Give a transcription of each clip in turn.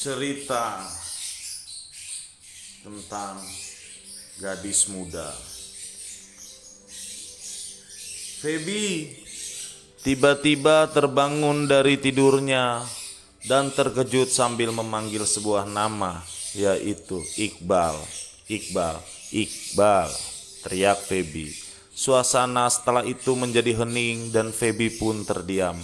cerita tentang gadis muda. Feby tiba-tiba terbangun dari tidurnya dan terkejut sambil memanggil sebuah nama, yaitu Iqbal. Iqbal, Iqbal, teriak Feby. Suasana setelah itu menjadi hening dan Feby pun terdiam.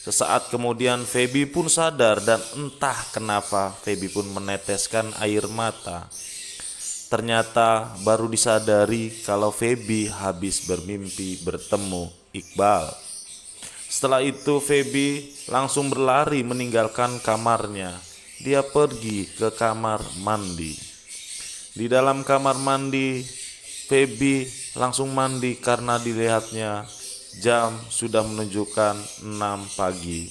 Sesaat kemudian Feby pun sadar dan entah kenapa Feby pun meneteskan air mata. Ternyata baru disadari kalau Feby habis bermimpi bertemu Iqbal. Setelah itu Feby langsung berlari meninggalkan kamarnya. Dia pergi ke kamar mandi. Di dalam kamar mandi, Feby langsung mandi karena dilihatnya jam sudah menunjukkan 6 pagi.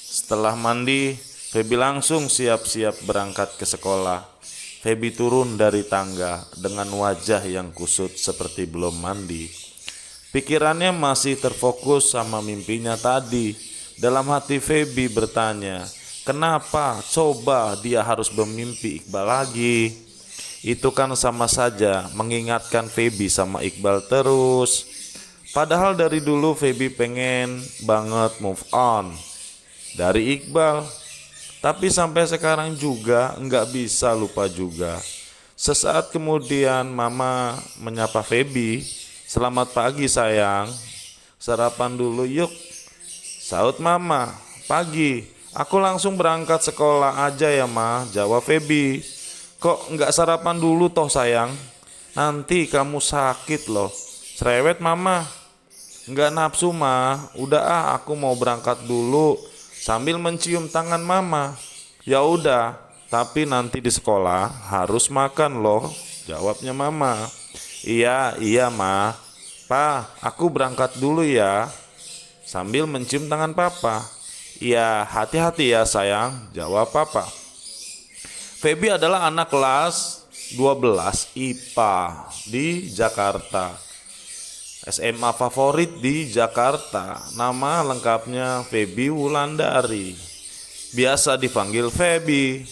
Setelah mandi, Feby langsung siap-siap berangkat ke sekolah. Feby turun dari tangga dengan wajah yang kusut seperti belum mandi. Pikirannya masih terfokus sama mimpinya tadi. Dalam hati Feby bertanya, kenapa coba dia harus bermimpi Iqbal lagi? Itu kan sama saja mengingatkan Feby sama Iqbal terus. Padahal dari dulu Feby pengen banget move on dari Iqbal. Tapi sampai sekarang juga nggak bisa lupa juga. Sesaat kemudian mama menyapa Feby, "Selamat pagi sayang, sarapan dulu yuk." Saut mama, "Pagi, aku langsung berangkat sekolah aja ya ma," jawab Feby. "Kok nggak sarapan dulu toh sayang? Nanti kamu sakit loh." Cerewet mama. "Nggak nafsu ma, udah aku mau berangkat dulu," sambil mencium tangan mama. "Ya udah, tapi nanti di sekolah harus makan loh," jawabnya mama. Iya ma, pa, aku berangkat dulu ya," sambil mencium tangan papa. "Iya, hati-hati ya sayang," jawab papa. Feby adalah anak kelas 12 IPA di Jakarta. SMA favorit di Jakarta. Nama lengkapnya Feby Wulandari. Biasa dipanggil Feby.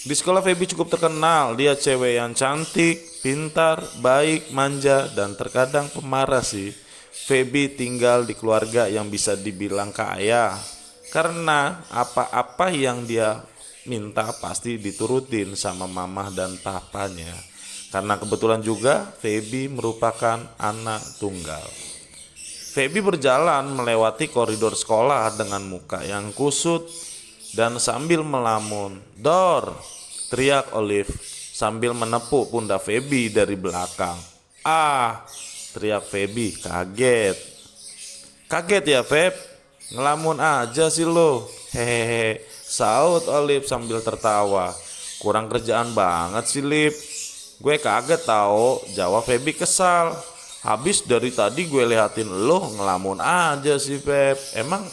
Di sekolah Feby cukup terkenal. Dia cewek yang cantik, pintar, baik, manja, dan terkadang pemarah sih. Feby tinggal di keluarga yang bisa dibilang kaya. Karena apa-apa yang dia minta pasti diturutin sama mamah dan papanya. Karena kebetulan juga Feby merupakan anak tunggal. Feby berjalan melewati koridor sekolah dengan muka yang kusut dan sambil melamun. "Dor!" teriak Olive sambil menepuk pundak Feby dari belakang. "Ah!" teriak Feby kaget. "Kaget ya Feb? Ngelamun aja sih lo." "Hehehe," saut Olive sambil tertawa. "Kurang kerjaan banget sih Lip." "Gue kaget tau," jawab Feby kesal. "Habis dari tadi gue liatin lo ngelamun aja sih Feb. Emang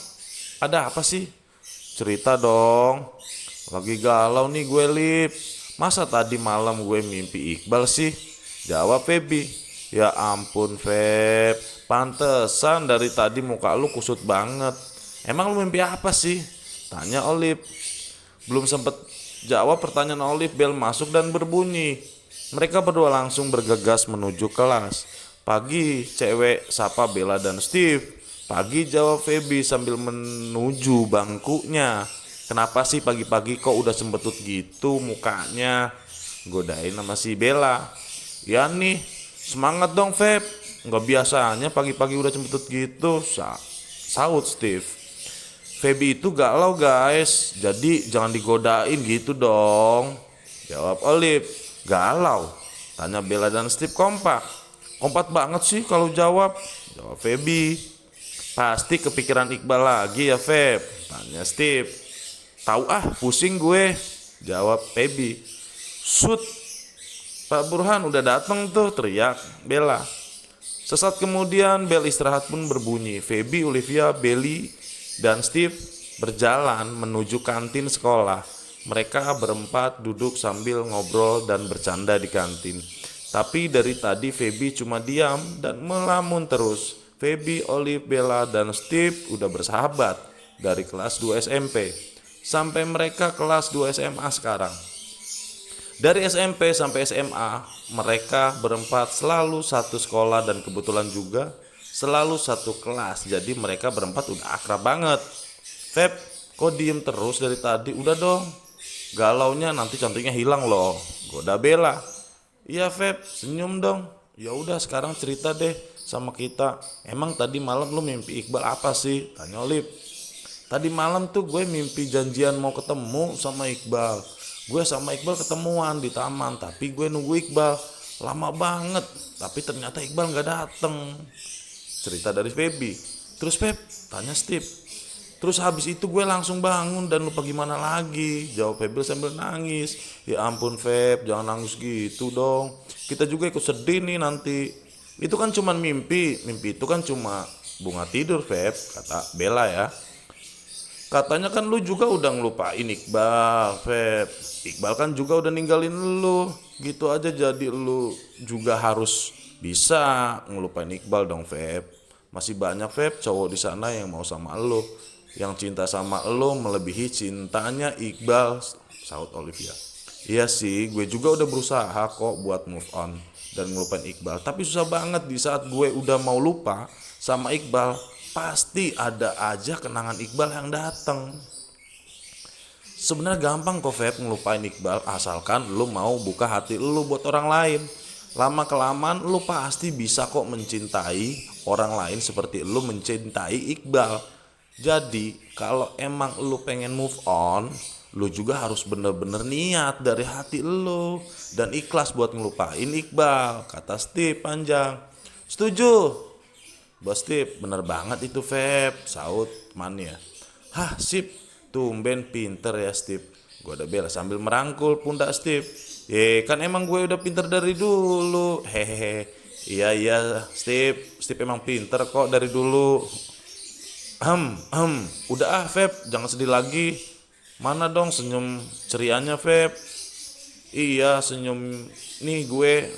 ada apa sih? Cerita dong." "Lagi galau nih gue Lip. Masa tadi malam gue mimpi Iqbal sih?" jawab Feby. "Ya ampun Feb, pantesan dari tadi muka lu kusut banget. Emang lu mimpi apa sih?" tanya Olive. Belum sempet jawab pertanyaan Olive, bel masuk dan berbunyi. Mereka berdua langsung bergegas menuju kelas. "Pagi cewek," sapa Bella dan Steve. "Pagi," jawab Feby sambil menuju bangkunya. "Kenapa sih pagi-pagi kok udah sembetut gitu mukanya?" godain sama si Bella. "Ya nih, semangat dong Feb. Nggak biasanya pagi-pagi udah sembetut gitu," saut Steve. "Feby itu galau guys, jadi jangan digodain gitu dong," jawab Olive. "Galau?" tanya Bella dan Steve kompak. "Kompak banget sih kalau jawab Feby. "Pasti kepikiran Iqbal lagi ya Feb?" tanya Steve. "Tahu ah, pusing gue," jawab Feby. "Shoot, Pak Burhan udah dateng tuh," teriak Bella. Sesaat kemudian bel istirahat pun berbunyi. Feby, Olivia, Belly, dan Steve berjalan menuju kantin sekolah. Mereka berempat duduk sambil ngobrol dan bercanda di kantin. Tapi dari tadi Feby cuma diam dan melamun terus. Feby, Olive, Bella, dan Steve udah bersahabat dari kelas 2 SMP. sampai mereka kelas 2 SMA sekarang. Dari SMP sampai SMA mereka berempat selalu satu sekolah dan kebetulan juga selalu satu kelas. Jadi mereka berempat udah akrab banget. Feb, kok diem terus dari tadi? Udah dong, galaunya nanti cantiknya hilang loh. Goda Bella. Iya Feb, senyum dong. Ya udah sekarang cerita deh sama kita. Emang tadi malam lu mimpi Iqbal apa sih? Tanya Olip. Tadi malam tuh gue mimpi janjian mau ketemu sama Iqbal. Gue sama Iqbal ketemuan di taman, tapi gue nunggu Iqbal lama banget. Tapi ternyata Iqbal gak dateng. Cerita dari Feby. Terus Feb, tanya Steve. Terus habis itu gue langsung bangun dan lupa gimana lagi. Jawab Feby sambil nangis. Ya ampun Feb, jangan nangis gitu dong. Kita juga ikut sedih nih nanti. Itu kan cuma mimpi. Mimpi itu kan cuma bunga tidur Feb, kata Bella ya. Katanya kan lu juga udah ngelupain Iqbal Feb. Iqbal kan juga udah ninggalin lu. Gitu aja jadi lu juga harus bisa ngelupain Iqbal dong Feb. Masih banyak Feb cowok di sana yang mau sama lu, yang cinta sama lo melebihi cintanya Iqbal, saut Olivia. Iya sih, gue juga udah berusaha kok buat move on dan ngelupain Iqbal. Tapi susah banget di saat gue udah mau lupa sama Iqbal, pasti ada aja kenangan Iqbal yang datang. Sebenarnya gampang kok Feb ngelupain Iqbal asalkan lo mau buka hati lo buat orang lain. Lama kelamaan lo pasti bisa kok mencintai orang lain seperti lo mencintai Iqbal. Jadi kalau emang lu pengen move on, lu juga harus bener-bener niat dari hati lu dan ikhlas buat ngelupain Iqbal, kata Steve panjang. Setuju? Bos Steve, bener banget itu Feb, saut temannya. Hah sip, tumben pinter ya Steve. Gue udah bela sambil merangkul pundak Steve. Kan emang gue udah pinter dari dulu. Hehehe. Iya Steve emang pinter kok dari dulu. Udah ah Feb, jangan sedih lagi. Mana dong senyum cerianya Feb? Iya senyum nih gue.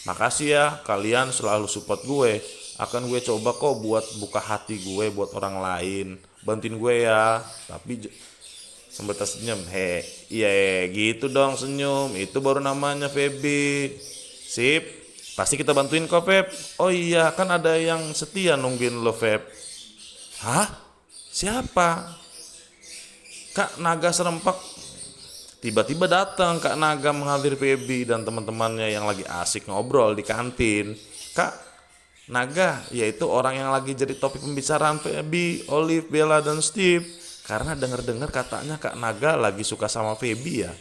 Makasih ya kalian selalu support gue. Akan gue coba kok buat buka hati gue buat orang lain. Bantuin gue ya. Tapi sambil tersenyum. Iya gitu dong senyum. Itu baru namanya Feby. Sip, pasti kita bantuin kok Feb. Oh iya kan ada yang setia nungguin lo Feb. Hah? Siapa? Kak Naga Serempak. Tiba-tiba datang Kak Naga menghampiri Feby dan teman-temannya yang lagi asik ngobrol di kantin. Kak Naga, yaitu orang yang lagi jadi topik pembicaraan Feby, Olive, Bella, dan Steve. Karena dengar-dengar katanya Kak Naga lagi suka sama Feby ya.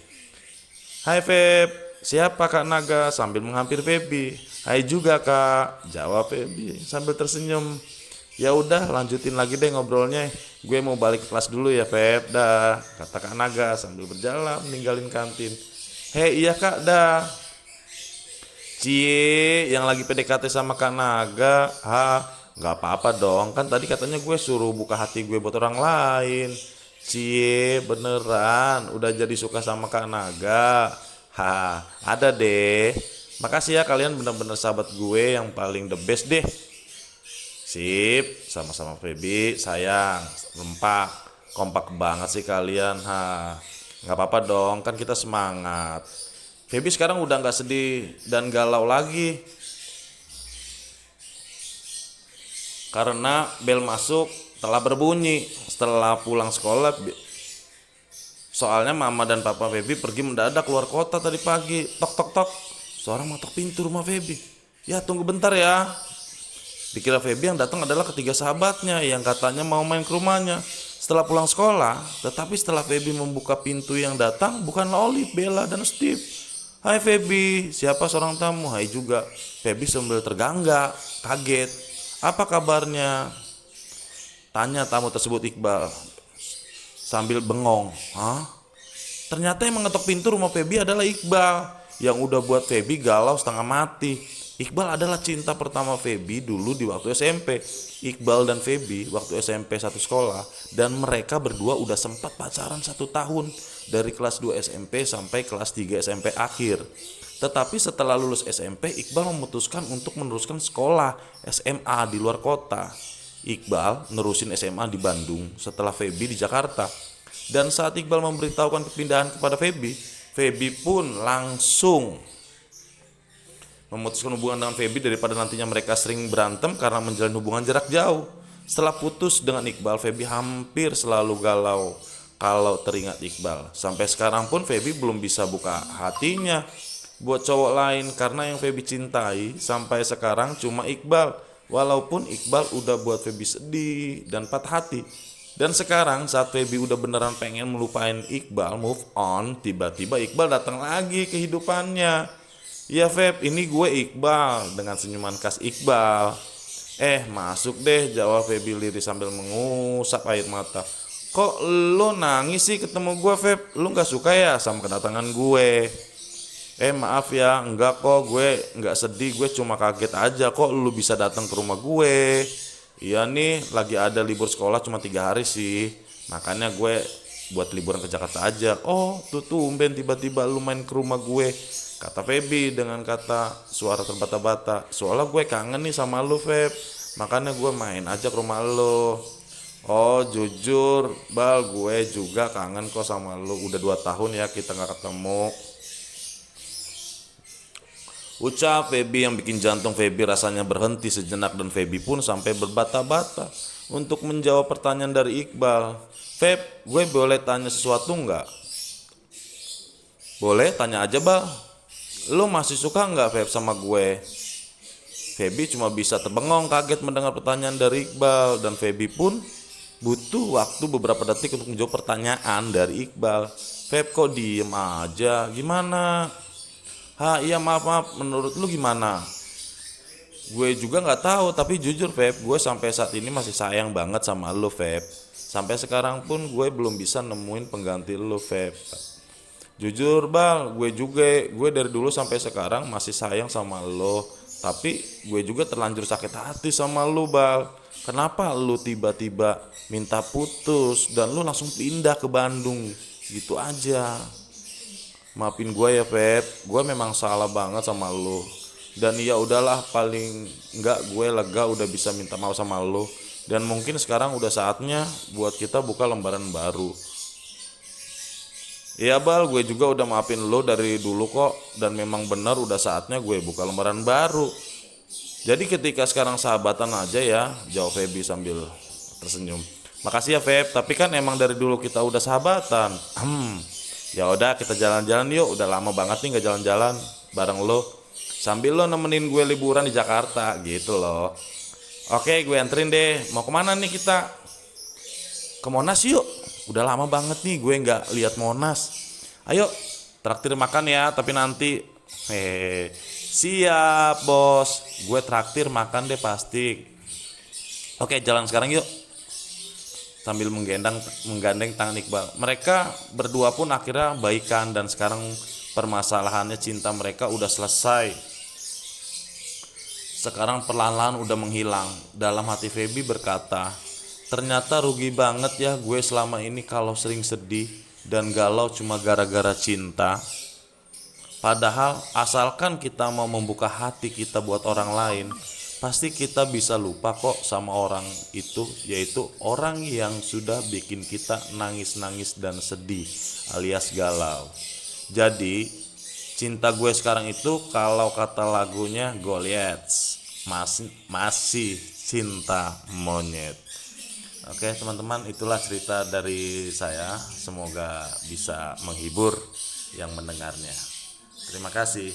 Hai Feb, siapa Kak Naga? Sambil menghampiri Feby. Hai juga Kak, jawab Feby sambil tersenyum. Ya udah lanjutin lagi deh ngobrolnya. Gue mau balik ke kelas dulu ya Feb. Dah, kata Kak Naga sambil berjalan meninggalin kantin. Iya Kak, dah. Cie yang lagi PDKT sama Kak Naga. Gak apa-apa dong. Kan tadi katanya gue suruh buka hati gue buat orang lain. Cie beneran udah jadi suka sama Kak Naga. Ada deh. Makasih ya kalian bener-bener sahabat gue yang paling the best deh. Sip, sama-sama Feby, sayang, rempak, kompak banget sih kalian. Nggak apa-apa dong, kan kita semangat. Feby sekarang udah nggak sedih dan galau lagi karena bel masuk telah berbunyi setelah pulang sekolah. Soalnya mama dan papa Feby pergi mendadak keluar kota tadi pagi. Tok tok tok, suara matok pintu rumah Feby. Ya tunggu bentar ya. Dikira Feby yang datang adalah ketiga sahabatnya yang katanya mau main ke rumahnya setelah pulang sekolah. Tetapi setelah Feby membuka pintu yang datang bukanlah Olive, Bella, dan Steve. Hai Feby, siapa seorang tamu? Hai juga. Feby sambil tergangga, kaget. Apa kabarnya? Tanya tamu tersebut Iqbal sambil bengong. Ternyata yang mengetok pintu rumah Feby adalah Iqbal yang udah buat Feby galau setengah mati. Iqbal adalah cinta pertama Feby dulu di waktu SMP. Iqbal dan Feby waktu SMP satu sekolah dan mereka berdua udah sempat pacaran 1 tahun dari kelas 2 SMP sampai kelas 3 SMP akhir. Tetapi setelah lulus SMP, Iqbal memutuskan untuk meneruskan sekolah SMA di luar kota. Iqbal nerusin SMA di Bandung setelah Feby di Jakarta. Dan saat Iqbal memberitahukan kepindahan kepada Feby, Feby pun langsung memutuskan hubungan dengan Feby daripada nantinya mereka sering berantem karena menjalin hubungan jarak jauh. Setelah putus dengan Iqbal, Feby hampir selalu galau kalau teringat Iqbal. Sampai sekarang pun Feby belum bisa buka hatinya buat cowok lain karena yang Feby cintai sampai sekarang cuma Iqbal. Walaupun Iqbal udah buat Feby sedih dan patah hati. Dan sekarang saat Feby udah beneran pengen melupain Iqbal, move on, tiba-tiba Iqbal datang lagi kehidupannya. "Ya Feb, ini gue Iqbal," dengan senyuman khas Iqbal. Masuk deh," jawab Feby liris sambil mengusap air mata. "Kok lo nangis sih ketemu gue Feb? Lo gak suka ya sama kedatangan gue?" Maaf ya, enggak kok, gue enggak sedih, gue cuma kaget aja kok lu bisa datang ke rumah gue. Iya nih, lagi ada libur sekolah cuma 3 hari sih, makanya gue buat liburan ke Jakarta aja. Oh, tuh tumben tiba-tiba lu main ke rumah gue, kata Feby dengan suara terbata-bata. Soalnya gue kangen nih sama lu Feb, makanya gue main aja ke rumah lu. Oh jujur Bal, gue juga kangen kok sama lu, udah 2 tahun ya kita gak ketemu, ucap Feby yang bikin jantung Feby rasanya berhenti sejenak dan Feby pun sampai berbata-bata untuk menjawab pertanyaan dari Iqbal. "Feb, gue boleh tanya sesuatu nggak?" "Boleh, tanya aja Bal. Lo masih suka nggak Feb sama gue?" Feby cuma bisa terbengong kaget mendengar pertanyaan dari Iqbal dan Feby pun butuh waktu beberapa detik untuk menjawab pertanyaan dari Iqbal. "Feb kok diem aja, gimana?" Iya maaf, menurut lu gimana?" "Gue juga gak tahu, tapi jujur Feb, gue sampai saat ini masih sayang banget sama lu Feb. Sampai sekarang pun gue belum bisa nemuin pengganti lu Feb." "Jujur Bal, gue dari dulu sampai sekarang masih sayang sama lu. Tapi gue juga terlanjur sakit hati sama lu Bal. Kenapa lu tiba-tiba minta putus dan lu langsung pindah ke Bandung gitu aja? Maafin gue ya Feb, gue memang salah banget sama lu. Dan ya udahlah, paling enggak gue lega udah bisa minta maaf sama lu. Dan mungkin sekarang udah saatnya buat kita buka lembaran baru." "Iya Bal, gue juga udah maafin lu dari dulu kok. Dan memang benar udah saatnya gue buka lembaran baru. Jadi ketika sekarang sahabatan aja ya," jawab Feby sambil tersenyum. "Makasih ya Feb, tapi kan emang dari dulu kita udah sahabatan." "Ya udah kita jalan-jalan yuk, udah lama banget nih gak jalan-jalan bareng lo. Sambil lo nemenin gue liburan di Jakarta gitu loh." "Oke, gue anterin deh. Mau kemana nih kita?" "Ke Monas yuk. Udah lama banget nih gue gak lihat Monas. Ayo, traktir makan ya, tapi nanti." "Siap bos, gue traktir makan deh pasti." "Oke, jalan sekarang yuk," sambil menggandeng tangan Iqbal. Mereka berdua pun akhirnya baikan dan sekarang permasalahannya cinta mereka udah selesai. Sekarang perlahan-lahan udah menghilang. Dalam hati Feby berkata, "Ternyata rugi banget ya gue selama ini kalau sering sedih dan galau cuma gara-gara cinta. Padahal asalkan kita mau membuka hati kita buat orang lain, pasti kita bisa lupa kok sama orang itu, yaitu orang yang sudah bikin kita nangis-nangis dan sedih alias galau. Jadi cinta gue sekarang itu kalau kata lagunya Goliath, masih cinta monyet." Oke teman-teman, itulah cerita dari saya. Semoga bisa menghibur yang mendengarnya. Terima kasih.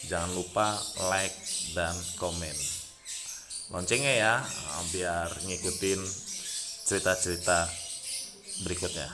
Jangan lupa like dan komen loncengnya ya, biar ngikutin cerita-cerita berikutnya.